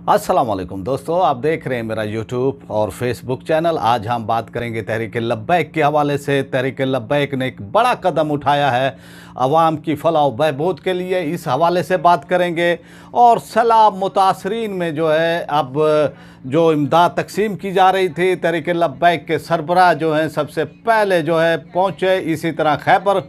अस्सलाम वालेकुम दोस्तों, आप देख रहे हैं मेरा यूट्यूब और फेसबुक चैनल। आज हम बात करेंगे तहरीक लब्बैक के हवाले से। तहरीक लब्बैक ने एक बड़ा कदम उठाया है आवाम की फलाह व बहबूद के लिए, इस हवाले से बात करेंगे। और सैलाब मुतासरीन में जो है अब जो इमदाद तकसीम की जा रही थी, तहरीक लब्बैक के सरबराह जो हैं सबसे पहले जो है पहुँचे। इसी तरह खैबर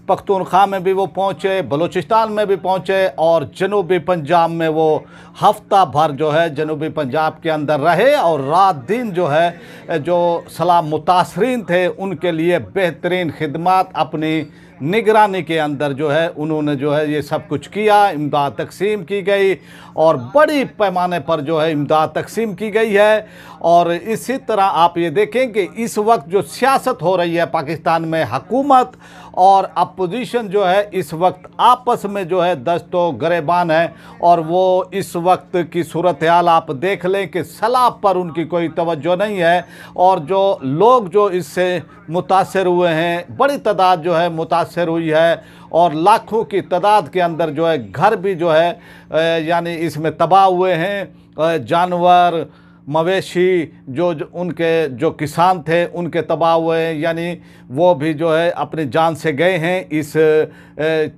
पख्तूनख्वा में भी वो पहुँचे, बलूचिस्तान में भी पहुँचे और जनूबी पंजाब में वो हफ्ता भर जो है जनूबी पंजाब के अंदर रहे और रात दिन जो है जो सैलाब मुतासरीन थे उनके लिए बेहतरीन खिदमत अपनी निगरानी के अंदर जो है उन्होंने जो है ये सब कुछ किया। इमदाद तकसीम की गई और बड़ी पैमाने पर जो है इमदाद तकसीम की गई है। और इसी तरह आप ये देखें कि इस वक्त जो सियासत हो रही है पाकिस्तान में, हुकूमत और अपोजिशन जो है इस वक्त आपस में जो है दस्तो गरेबान है। और वो इस वक्त की सूरत हाल आप देख लें कि सैलाब पर उनकी कोई तवज्जो नहीं है। और जो लोग जो इससे मुतासर हुए हैं, बड़ी तादाद जो है मुतासर हुई है और लाखों की तादाद के अंदर जो है घर भी जो है यानी इसमें तबाह हुए हैं। जानवर मवेशी जो उनके जो किसान थे उनके तबाह हुए हैं, यानी वो भी जो है अपनी जान से गए हैं इस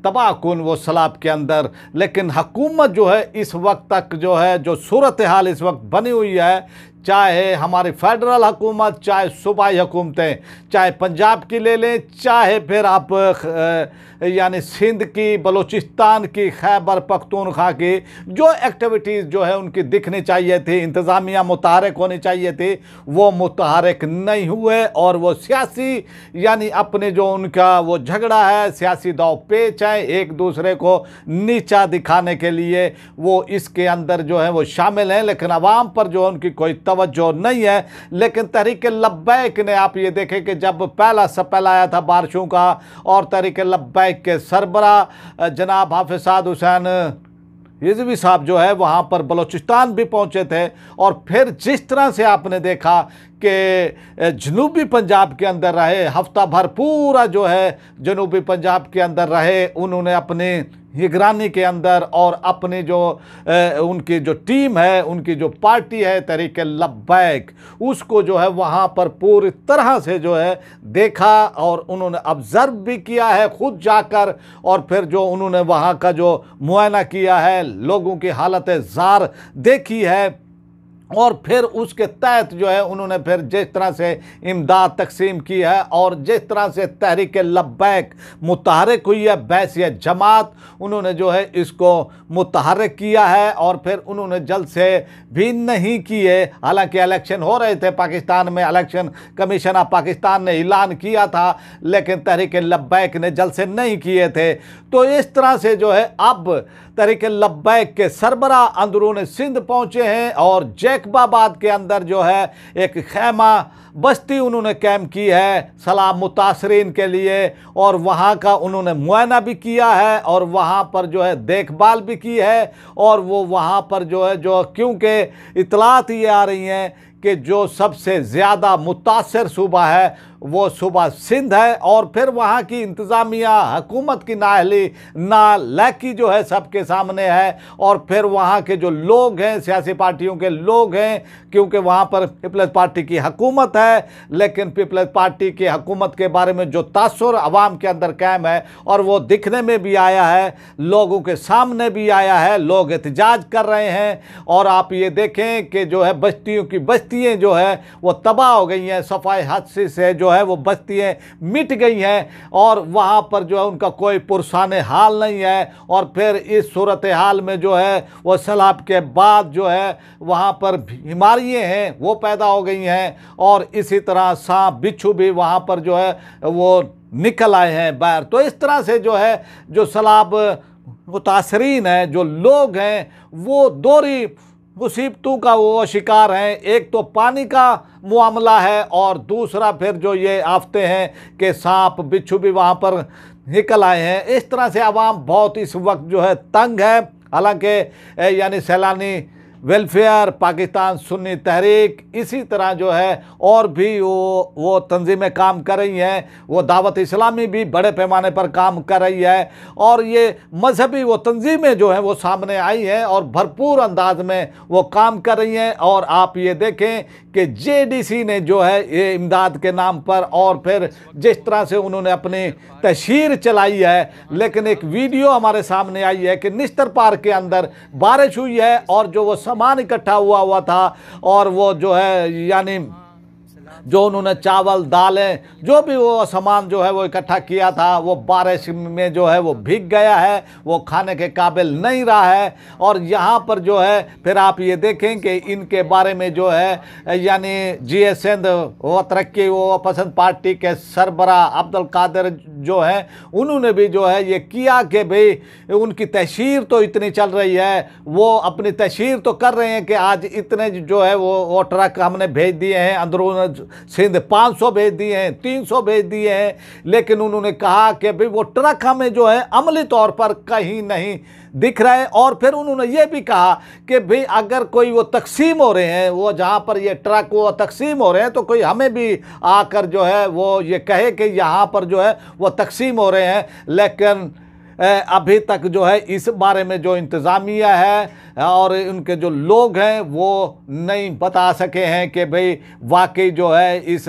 तबाह कुन वो सैलाब के अंदर। लेकिन हुकूमत जो है इस वक्त तक जो है जो सूरत हाल इस वक्त बनी हुई है, चाहे हमारी फेडरल हुकूमत, चाहे सूबाई हुकूमतें, चाहे पंजाब की ले लें, चाहे फिर आप यानी सिंध की, बलूचिस्तान की, खैबर पख्तूनख्वा की, जो एक्टिविटीज़ जो है उनकी दिखनी चाहिए थी, इंतज़ामिया मुतहरक होनी चाहिए थी, वो मुतहरक नहीं हुए। और वो सियासी यानी अपने जो उनका वो झगड़ा है, सियासी दाव पेच है, एक दूसरे को नीचा दिखाने के लिए वो इसके अंदर जो है वो शामिल हैं। लेकिन आवाम पर जो उनकी कोई तवज्जो नहीं है। लेकिन तहरीक लब्बैक ने आप ये देखें कि जब पहला सपेल आया था बारिशों का और तहरीक लब्बैक के सरबराह जनाब हाफिज साद हुसैन रिजवी साहब जो है वहाँ पर बलूचिस्तान भी पहुँचे थे। और फिर जिस तरह से आपने देखा कि जनूबी पंजाब के अंदर रहे, हफ्ता भर पूरा जो है जनूबी पंजाब के अंदर रहे, उन्होंने अपनी निगरानी के अंदर और अपनी जो उनकी जो टीम है, उनकी जो पार्टी है तहरीक लब्बैक, उसको जो है वहाँ पर पूरी तरह से जो है देखा और उन्होंने ऑब्ज़र्व भी किया है खुद जाकर। और फिर जो उन्होंने वहाँ का जो मुआयना किया है, लोगों की हालत ज़ार देखी है और फिर उसके तहत जो है उन्होंने फिर जिस तरह से इमदाद तकसीम की है और जिस तरह से तहरीक लब्बैक मुतहरक हुई है, बैसिया जमात उन्होंने जो है इसको मुतहरक किया है। और फिर उन्होंने जल्द से भी नहीं किए, हालांकि इलेक्शन हो रहे थे पाकिस्तान में, इलेक्शन कमीशन ऑफ पाकिस्तान ने ऐलान किया था, लेकिन तहरीक लब्बैक ने जल्द से नहीं किए थे। तो इस तरह से जो है अब तहरीक लब्बैक के सरबराह अंदरून सिंध पहुँचे हैं और जैकबाबाद के अंदर जो है एक खैमा बस्ती उन्होंने कैम की है सैलाब मुतासरीन के लिए। और वहाँ का उन्होंने मुआयना भी किया है और वहाँ पर जो है देखभाल भी की है। और वो वहाँ पर जो है जो क्योंकि इतलात ये आ रही हैं कि जो सबसे ज़्यादा मुतासर सूबा है वो सूबा सिंध है। और फिर वहाँ की इंतज़ामिया हुकूमत की नालायकी जो है सबके सामने है। और फिर वहाँ के जो लोग हैं, सियासी पार्टियों के लोग हैं, क्योंकि वहाँ पर पीपल्स पार्टी की हुकूमत है, लेकिन पीपल्स पार्टी की हुकूमत के बारे में जो तासुर अवाम के अंदर कायम है और वो दिखने में भी आया है, लोगों के सामने भी आया है, लोग एहतजाज कर रहे हैं। और आप ये देखें कि जो है बस्तियों की बस्तियाँ जो है वो तबाह हो गई हैं, सफाई हादसे से जो है वो बस्तियाँ मिट गई हैं और वहाँ पर जो है उनका कोई पुरसाने हाल नहीं है। और फिर इस सूरत हाल में जो है वो सैलाब के बाद जो है वहाँ पर बीमारियाँ हैं वो पैदा हो गई हैं। और इसी तरह सांप बिच्छू भी वहाँ पर जो है वो निकल आए हैं बाहर। तो इस तरह से जो है जो सैलाब मुतासरीन हैं, जो लोग हैं, वो दोहरी मुसीबतों का वो शिकार हैं। एक तो पानी का मामला है और दूसरा फिर जो ये आफते हैं कि सांप बिच्छू भी वहाँ पर निकल आए हैं। इस तरह से आवाम बहुत इस वक्त जो है तंग है। हालांकि यानी सैलानी वेलफेयर, पाकिस्तान सुन्नी तहरीक, इसी तरह जो है और भी वो तंजीमें काम कर रही हैं। वो दावत इस्लामी भी बड़े पैमाने पर काम कर रही है और ये मजहबी वो तंजीमें जो हैं वो सामने आई हैं और भरपूर अंदाज में वो काम कर रही हैं। और आप ये देखें कि जेडीसी ने जो है ये इमदाद के नाम पर और फिर जिस तरह से उन्होंने अपनी तशहीर चलाई है, लेकिन एक वीडियो हमारे सामने आई है कि निश्तर पार्क के अंदर बारिश हुई है और जो वो सामान इकट्ठा हुआ था और वो जो है यानी जो उन्होंने चावल, दालें, जो भी वो सामान जो है वो इकट्ठा किया था वो बारिश में जो है वो भीग गया है, वो खाने के काबिल नहीं रहा है। और यहाँ पर जो है फिर आप ये देखें कि इनके बारे में जो है यानी जी सिंध व तरक्की व पसंद पार्टी के सरबरा अब्दुल कादिर जो है उन्होंने भी जो है ये किया कि भाई उनकी तशहीर तो इतनी चल रही है, वो अपनी तशहीर तो कर रहे हैं कि आज इतने जो है वो ट्रक हमने भेज दिए हैं अंदरून सिंध, 500 भेज दिए हैं, 300 भेज दिए हैं, लेकिन उन्होंने कहा कि भाई वो ट्रक हमें जो है अमली तौर पर कहीं नहीं दिख रहा है। और फिर उन्होंने ये भी कहा कि भाई अगर कोई वो तकसीम हो रहे हैं, वो जहाँ पर ये ट्रक वो तकसीम हो रहे हैं, तो कोई हमें भी आकर जो है वो ये कहे कि यहाँ पर जो है वो तकसीम हो रहे हैं। लेकिन अभी तक जो है इस बारे में जो इंतज़ामिया है और उनके जो लोग हैं वो नहीं बता सके हैं कि भाई वाकई जो है इस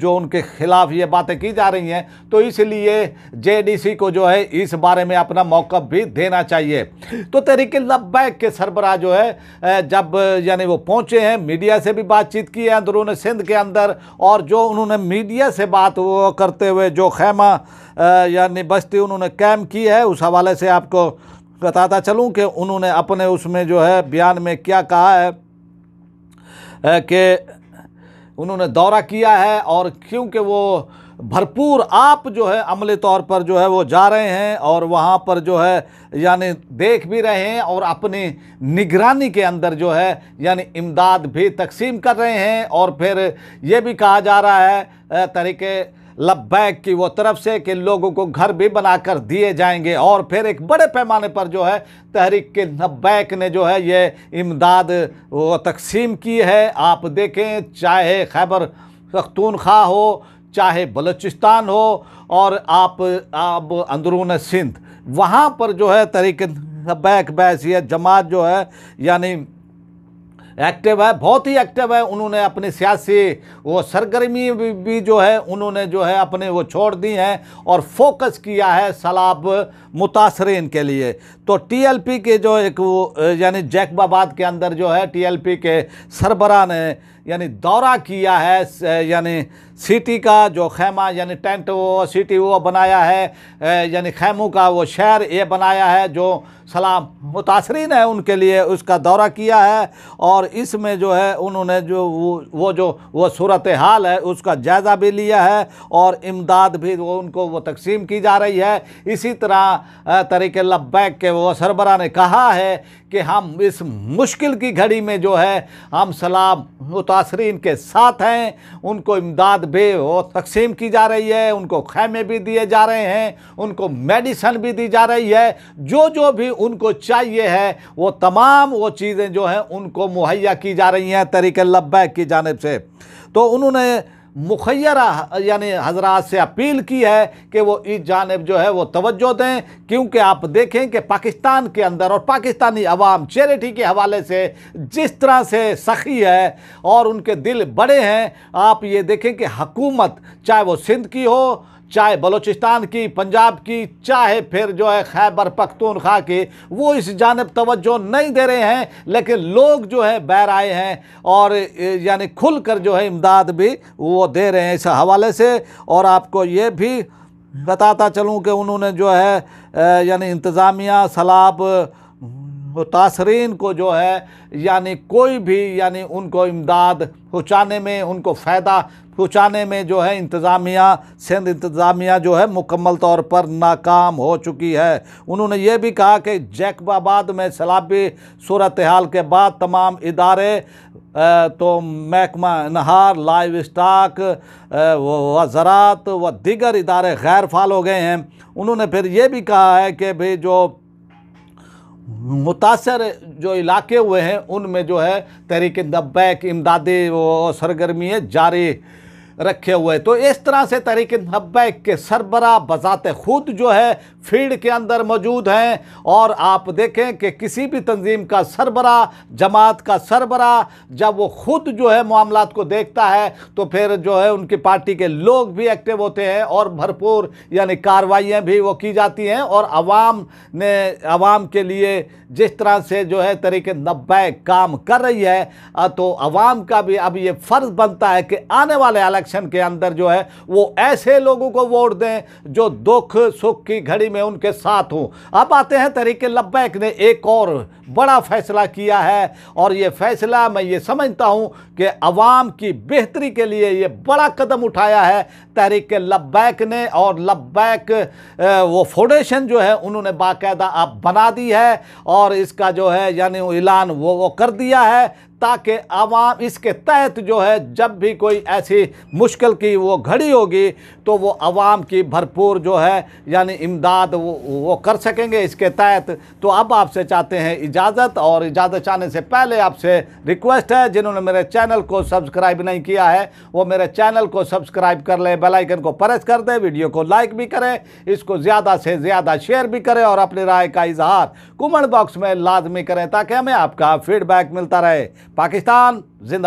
जो उनके खिलाफ ये बातें की जा रही हैं, तो इसलिए जेडीसी को जो है इस बारे में अपना मौक़िफ़ भी देना चाहिए। तो तहरीक लब्बैक के सरबराह जो है जब यानी वो पहुँचे हैं, मीडिया से भी बातचीत की है अंदरून सिंध के अंदर, और जो उन्होंने मीडिया से बात वो करते हुए जो खैमा यानी बस्ती उन्होंने कैम की है, उस हवाले से आपको बताता चलूं कि उन्होंने अपने उसमें जो है बयान में क्या कहा है कि उन्होंने दौरा किया है और क्योंकि वो भरपूर आप जो है अमली तौर पर जो है वो जा रहे हैं और वहाँ पर जो है यानी देख भी रहे हैं और अपनी निगरानी के अंदर जो है यानी इमदाद भी तकसीम कर रहे हैं। और फिर ये भी कहा जा रहा है तहरीक लब्बैक की वो तरफ से कि लोगों को घर भी बनाकर दिए जाएंगे। और फिर एक बड़े पैमाने पर जो है तहरीक के लब्बैक ने जो है ये इमदाद वो तकसीम की है। आप देखें, चाहे खैबर पख्तूनख्वा हो, चाहे बलूचिस्तान हो और आप अंदरून सिंध, वहाँ पर जो है तहरीक लब्बैक बैसियत जमात जो है यानी एक्टिव है, बहुत ही एक्टिव है। उन्होंने अपनी सियासी वो सरगर्मी भी जो है उन्होंने जो है अपने वो छोड़ दी हैं और फोकस किया है सैलाब मुतासरीन के लिए। तो टीएलपी के जो एक वो यानी जैकबाबाद के अंदर जो है टीएलपी के सरबराह ने यानी दौरा किया है, यानी सिटी का जो खैमा यानी टेंट वो सिटी वो बनाया है, यानी खैमों का वो शहर ये बनाया है जो सलाम मुतासरीन है उनके लिए, उसका दौरा किया है। और इसमें जो है उन्होंने जो वो सूरत हाल है उसका जायज़ा भी लिया है और इमदाद भी वो उनको वो तकसीम की जा रही है। इसी तरह तहरीक लब्बैक के वो सरबराह ने कहा है कि हम इस मुश्किल की घड़ी में जो है हम सलाम मुतासरीन के साथ हैं, उनको इमदाद भी वो तकसीम की जा रही है, उनको खैमे भी दिए जा रहे हैं, उनको मेडिसन भी दी जा रही है, जो भी उनको चाहिए है वो तमाम वो चीज़ें जो हैं उनको मुहैया की जा रही हैं तहरीक लब्बैक की जानिब से। तो उन्होंने मुखय्यरा यानी हजरात से अपील की है कि वो इस जानिब जो है वो तवज्जो दें, क्योंकि आप देखें कि पाकिस्तान के अंदर और पाकिस्तानी अवाम चैरिटी के हवाले से जिस तरह से सखी है और उनके दिल बड़े हैं। आप ये देखें कि हुकूमत चाहे वो सिंध की हो, चाहे बलूचिस्तान की, पंजाब की, चाहे फिर जो है खैबर पख्तूनख्वा की, वो इस जानिब तवज्जो नहीं दे रहे हैं, लेकिन लोग जो है बैर आए हैं और यानी खुल कर जो है इमदाद भी वो दे रहे हैं इस हवाले से। और आपको ये भी बताता चलूँ कि उन्होंने जो है यानी इंतज़ामिया सलाब मुतासरीन को जो है यानी कोई भी यानी उनको इमदाद पहुँचाने में, उनको फ़ायदा पहुँचाने में जो है इंतज़ामिया सिंध इंतज़ामिया जो है मुकम्मल तौर पर नाकाम हो चुकी है। उन्होंने ये भी कहा कि जैकबाबाद में सैलाबी सूरत हाल के बाद तमाम इदारे तो महकमा नहार, लाइव स्टॉक व ज़राअत व दीगर इदारे गैर फाल हो गए हैं। उन्होंने फिर ये भी कहा है कि भाई जो मुतासर जो इलाके हुए हैं उनमें जो है तहरीक लब्बैक इमदादी वो सरगर्मी जारी रखे हुए। तो इस तरह से तहरीक लब्बैक के सरबराह बज़ाते खुद जो है फील्ड के अंदर मौजूद हैं। और आप देखें कि किसी भी तंजीम का सरबराह, जमात का सरबराह जब वो खुद जो है मामलात को देखता है तो फिर जो है उनकी पार्टी के लोग भी एक्टिव होते हैं और भरपूर यानी कार्रवाइयाँ भी वो की जाती हैं। और अवाम के लिए जिस तरह से जो है तहरीक लब्बैक काम कर रही है तो अवाम का भी अब ये फ़र्ज़ बनता है कि आने वाले इलेक्शन के अंदर जो है वो ऐसे लोगों को वोट दें जो दुख सुख की घड़ी में उनके साथ हों। अब आते हैं तहरीक लब्बैक ने एक और बड़ा फैसला किया है और ये फैसला मैं ये समझता हूँ कि अवाम की बेहतरी के लिए ये बड़ा कदम उठाया है तहरीक लब्बैक ने। और लब्बैक वो फाउंडेशन जो है उन्होंने बाकायदा अब बना दी है और इसका जो है यानी ऐलान वो कर दिया है ताकि आवाम इसके तहत जो है जब भी कोई ऐसी मुश्किल की वो घड़ी होगी तो वो आवाम की भरपूर जो है यानी इमदाद वो कर सकेंगे इसके तहत। तो अब आपसे चाहते हैं इजाज़त, और इजाज़त चाहने से पहले आपसे रिक्वेस्ट है जिन्होंने मेरे चैनल को सब्सक्राइब नहीं किया है वो मेरे चैनल को सब्सक्राइब कर लें, बेल आइकन को प्रेस कर दें, वीडियो को लाइक भी करें, इसको ज़्यादा से ज़्यादा शेयर भी करें और अपनी राय का इजहार कमेंट बॉक्स में लाजमी करें ताकि हमें आपका फीडबैक मिलता रहे। पाकिस्तान जिंदा।